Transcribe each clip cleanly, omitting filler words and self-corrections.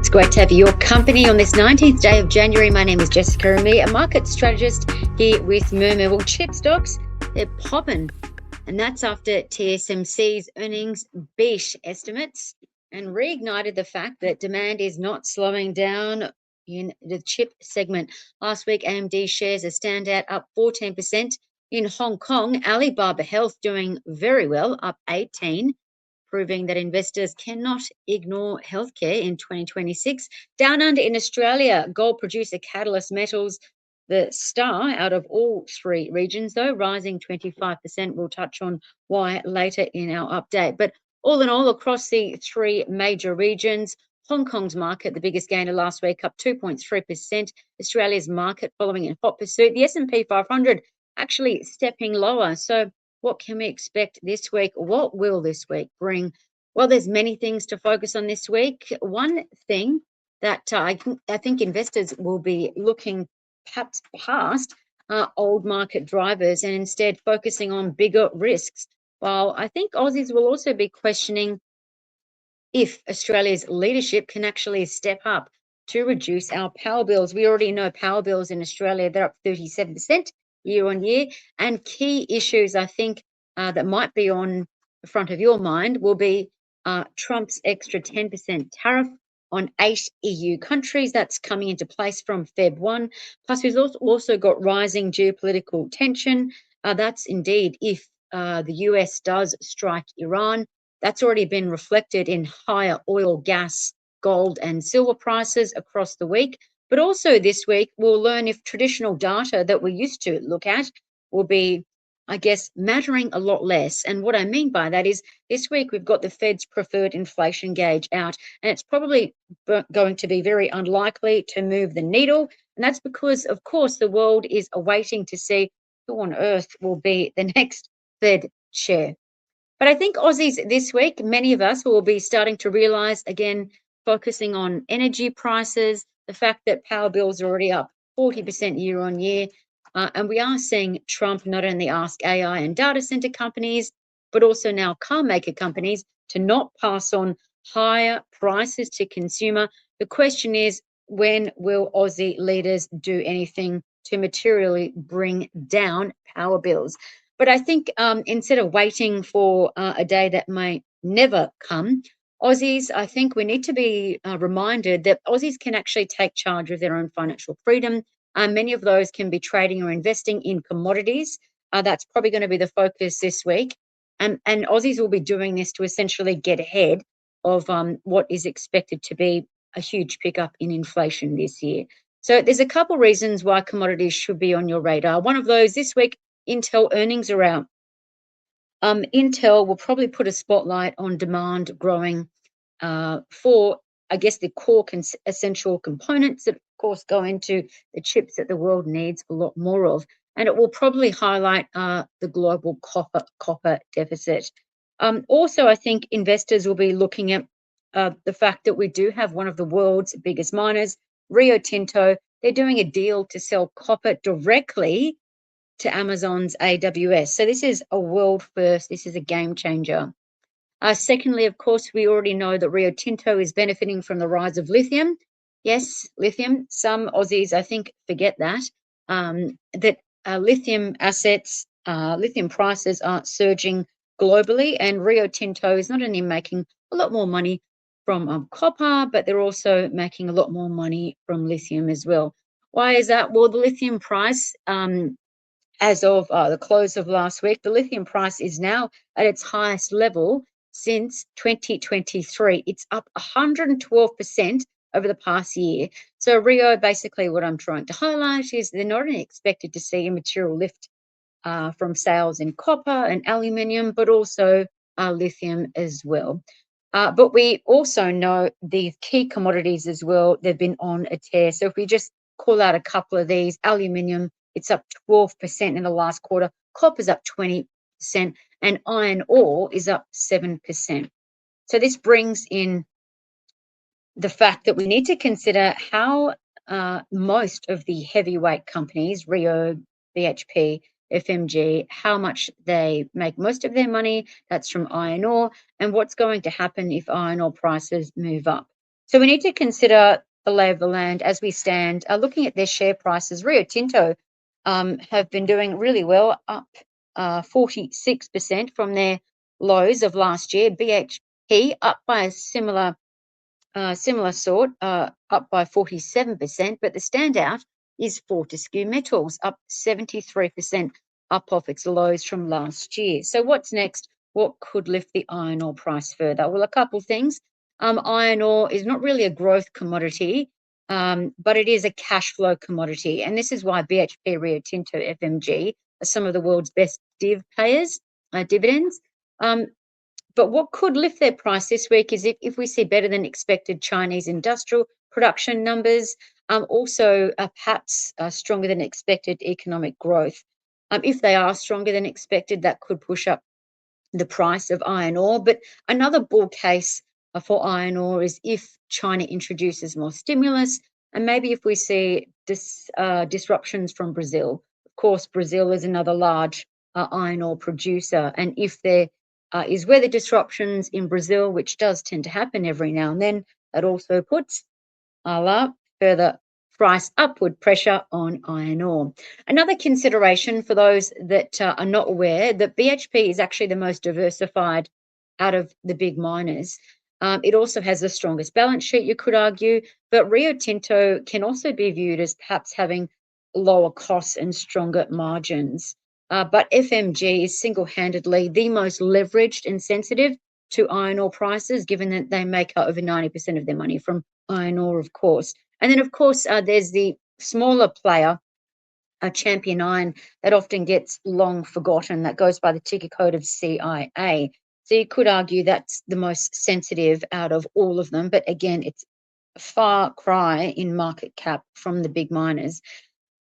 It's great to have your company on this 19th day of January. My name is Jessica Remy, a market strategist here with Moomoo. Well, chip stocks, they're popping, and that's after TSMC's earnings beat estimates and reignited the fact that demand is not slowing down in the chip segment. Last week, AMD shares a standout, up 14%. In Hong Kong, Alibaba Health doing very well, up 18%. Proving that investors cannot ignore healthcare in 2026. Down under in Australia, gold producer Catalyst Metals, the star out of all three regions, though, rising 25%. We'll touch on why later in our update. But all in all, across the three major regions, Hong Kong's market, the biggest gainer last week, up 2.3%. Australia's market following in hot pursuit. The S&P 500 actually stepping lower. So what can we expect this week? What will this week bring? Well, there's many things to focus on this week. One thing that I think investors will be looking perhaps past old market drivers and instead focusing on bigger risks. While I think Aussies will also be questioning if Australia's leadership can actually step up to reduce our power bills. We already know power bills in Australia, they're up 37% year on year. And key issues, I think, that might be on the front of your mind will be Trump's extra 10% tariff on 8 EU countries. That's coming into place from Feb 1. Plus, we've also got rising geopolitical tension. That's indeed if the US does strike Iran. That's already been reflected in higher oil, gas, gold, and silver prices across the week. But also this week, we'll learn if traditional data that we used to look at will be, I guess, mattering a lot less. And what I mean by that is this week we've got the Fed's preferred inflation gauge out, and it's probably going to be very unlikely to move the needle. And that's because, of course, the world is awaiting to see who on earth will be the next Fed chair. But I think Aussies this week, many of us will be starting to realise, again, focusing on energy prices, the fact that power bills are already up 40% year on year. And we are seeing Trump not only ask AI and data center companies, but also now car maker companies to not pass on higher prices to consumer. The question is, when will Aussie leaders do anything to materially bring down power bills? But I think instead of waiting for a day that may never come, Aussies, I think we need to be reminded that Aussies can actually take charge of their own financial freedom. Many of those can be trading or investing in commodities. That's probably going to be the focus this week. And Aussies will be doing this to essentially get ahead of what is expected to be a huge pickup in inflation this year. So there's a couple reasons why commodities should be on your radar. One of those this week, Intel earnings are out. Intel will probably put a spotlight on demand growing for, I guess, the core essential components that, of course, go into the chips that the world needs a lot more of. And it will probably highlight the global copper deficit. Also, I think investors will be looking at the fact that we do have one of the world's biggest miners, Rio Tinto. They're doing a deal to sell copper directly to Amazon's AWS. So this is a world first. This is a game changer. Secondly, of course, we already know that Rio Tinto is benefiting from the rise of lithium. Yes, lithium. Some Aussies, I think, forget that. Lithium assets, lithium prices are surging globally, and Rio Tinto is not only making a lot more money from copper, but they're also making a lot more money from lithium as well. Why is that? Well, the lithium price, as of the close of last week, the lithium price is now at its highest level since 2023. It's up 112% over the past year. So Rio, basically what I'm trying to highlight is they're not only expected to see a material lift from sales in copper and aluminium, but also lithium as well. But we also know the key commodities as well, they've been on a tear. So if we just call out a couple of these, aluminium, it's up 12% in the last quarter. Copper's up 20%, and iron ore is up 7%. So this brings in the fact that we need to consider how most of the heavyweight companies, Rio, BHP, FMG, how much they make most of their money. That's from iron ore, and what's going to happen if iron ore prices move up. So we need to consider the lay of the land as we stand. Looking at their share prices, Rio Tinto have been doing really well, up 46% from their lows of last year. BHP up by a similar sort, up by 47%. But the standout is Fortescue Metals, up 73%, up off its lows from last year. So what's next? What could lift the iron ore price further? Well, a couple things. Iron ore is not really a growth commodity, but it is a cash flow commodity. And this is why BHP, Rio Tinto, FMG are some of the world's best dividends. But what could lift their price this week is if we see better than expected Chinese industrial production numbers, also perhaps stronger than expected economic growth. If they are stronger than expected, that could push up the price of iron ore. But another bull case for iron ore is if China introduces more stimulus, and maybe if we see disruptions from Brazil. Of course, Brazil is another large iron ore producer, and if there is weather disruptions in Brazil, which does tend to happen every now and then, that also puts further price upward pressure on iron ore. Another consideration for those that are not aware that BHP is actually the most diversified out of the big miners. It also has the strongest balance sheet, you could argue, but Rio Tinto can also be viewed as perhaps having lower costs and stronger margins. But FMG is single-handedly the most leveraged and sensitive to iron ore prices, given that they make up over 90% of their money from iron ore, of course. And then, of course, there's the smaller player, Champion Iron, that often gets long forgotten, that goes by the ticker code of CIA. So you could argue that's the most sensitive out of all of them. But again, it's a far cry in market cap from the big miners.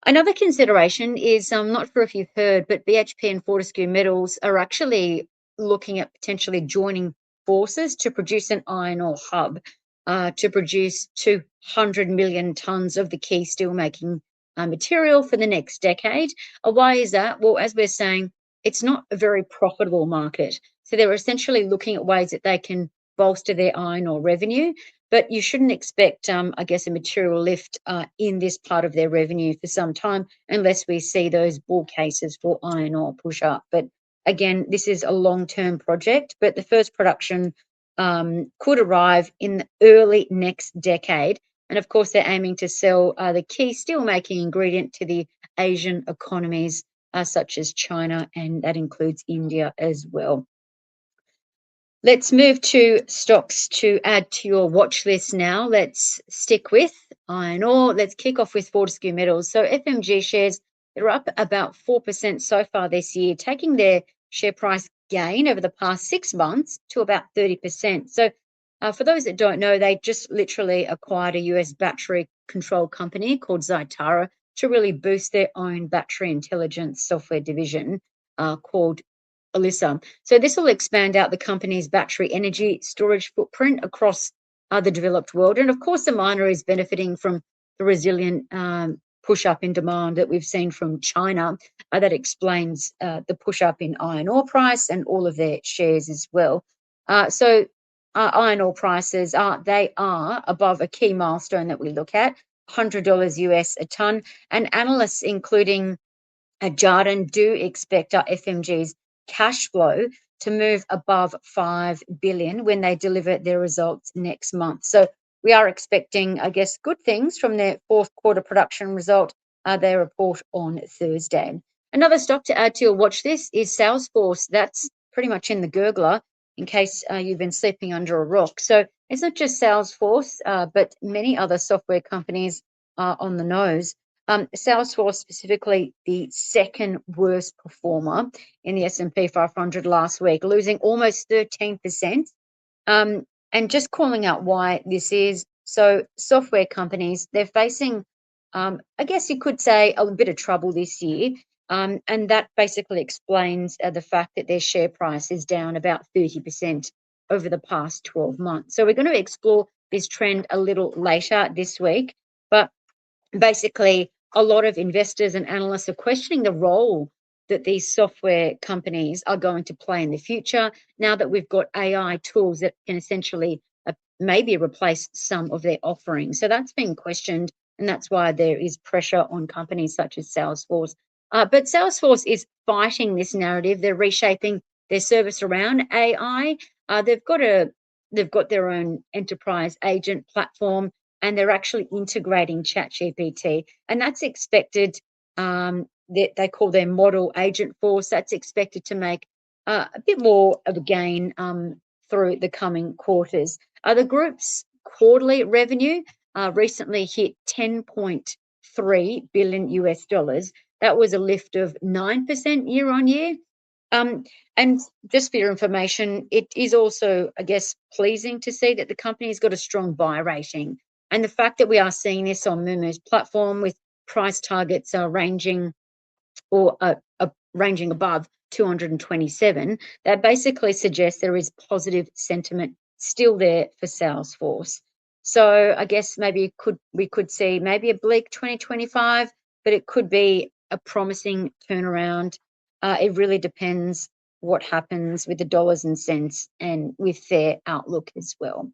Another consideration is, I'm not sure if you've heard, but BHP and Fortescue Metals are actually looking at potentially joining forces to produce an iron ore hub, to produce 200 million tonnes of the key steelmaking material for the next decade. Why is that? Well, as we're saying, it's not a very profitable market. So they're essentially looking at ways that they can bolster their iron ore revenue. But you shouldn't expect, I guess, a material lift in this part of their revenue for some time unless we see those bull cases for iron ore push up. But again, this is a long-term project, but the first production could arrive in the early next decade. And of course, they're aiming to sell the key steelmaking ingredient to the Asian economies, such as China, and that includes India as well. Let's move to stocks to add to your watch list now. Let's stick with iron ore. Let's kick off with Fortescue Metals. So FMG shares, they're up about 4% so far this year, taking their share price gain over the past 6 months to about 30%. So for those that don't know, they just literally acquired a US battery control company called Zytara to really boost their own battery intelligence software division called Alyssa. So this will expand out the company's battery energy storage footprint across the developed world. And of course, the miner is benefiting from the resilient push up in demand that we've seen from China. That explains the push up in iron ore price and all of their shares as well. So iron ore prices they are above a key milestone that we look at, $100 US a ton. And analysts, including Jarden, do expect FMG's cash flow to move above 5 billion when they deliver their results next month. So we are expecting, I guess, good things from their fourth quarter production result. They report on Thursday. Another stock to add to your watch list is Salesforce. That's pretty much in the gurgler in case you've been sleeping under a rock. So it's not just Salesforce, but many other software companies are on the nose. Salesforce specifically, the second worst performer in the S&P 500 last week, losing almost 13%. And just calling out why this is. So software companies, they're facing, I guess you could say, a bit of trouble this year. And that basically explains the fact that their share price is down about 30% over the past 12 months. So we're going to explore this trend a little later this week. But basically, a lot of investors and analysts are questioning the role that these software companies are going to play in the future now that we've got AI tools that can essentially maybe replace some of their offerings. So that's been questioned, and that's why there is pressure on companies such as Salesforce. But Salesforce is fighting this narrative. They're reshaping their service around AI. They've got their own enterprise agent platform, and they're actually integrating ChatGPT, and that's expected. They call their model agent force. That's expected to make a bit more of a gain through the coming quarters. The group's quarterly revenue recently hit 10.3 billion US dollars. That was a lift of 9% year on year. And just for your information, it is also, I guess, pleasing to see that the company's got a strong buy rating. And the fact that we are seeing this on Moomoo's platform with price targets ranging above 227, that basically suggests there is positive sentiment still there for Salesforce. So I guess maybe we could see maybe a bleak 2025, but it could be a promising turnaround. It really depends what happens with the dollars and cents and with their outlook as well.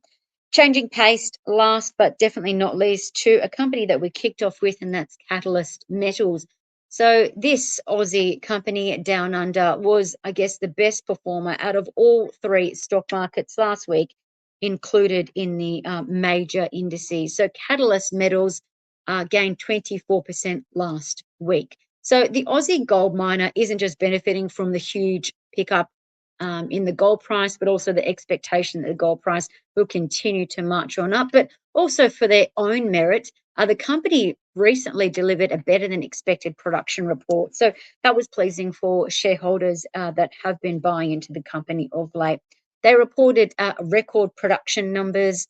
Changing pace, last but definitely not least, to a company that we kicked off with, and that's Catalyst Metals. So this Aussie company down under was, I guess, the best performer out of all three stock markets last week, included in the major indices. So Catalyst Metals gained 24% last week. So the Aussie gold miner isn't just benefiting from the huge pickup in the gold price, but also the expectation that the gold price will continue to march on up, but also for their own merit. The company recently delivered a better than expected production report. So that was pleasing for shareholders that have been buying into the company of late. They reported record production numbers,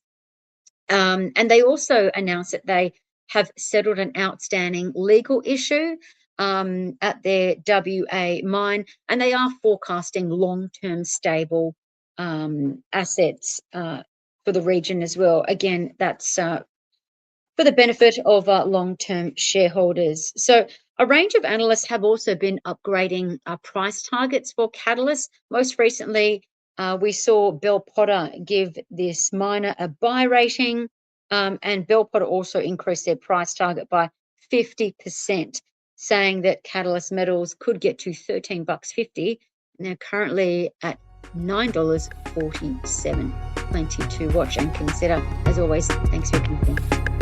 and they also announced that they have settled an outstanding legal issue at their WA mine, and they are forecasting long-term stable assets for the region as well. Again, that's for the benefit of long-term shareholders. So a range of analysts have also been upgrading price targets for Catalyst. Most recently, we saw Bell Potter give this miner a buy rating, and Bell Potter also increased their price target by 50%, saying that Catalyst Metals could get to $13.50. They're currently at $9.47. Plenty to watch and consider. As always, thanks for your company.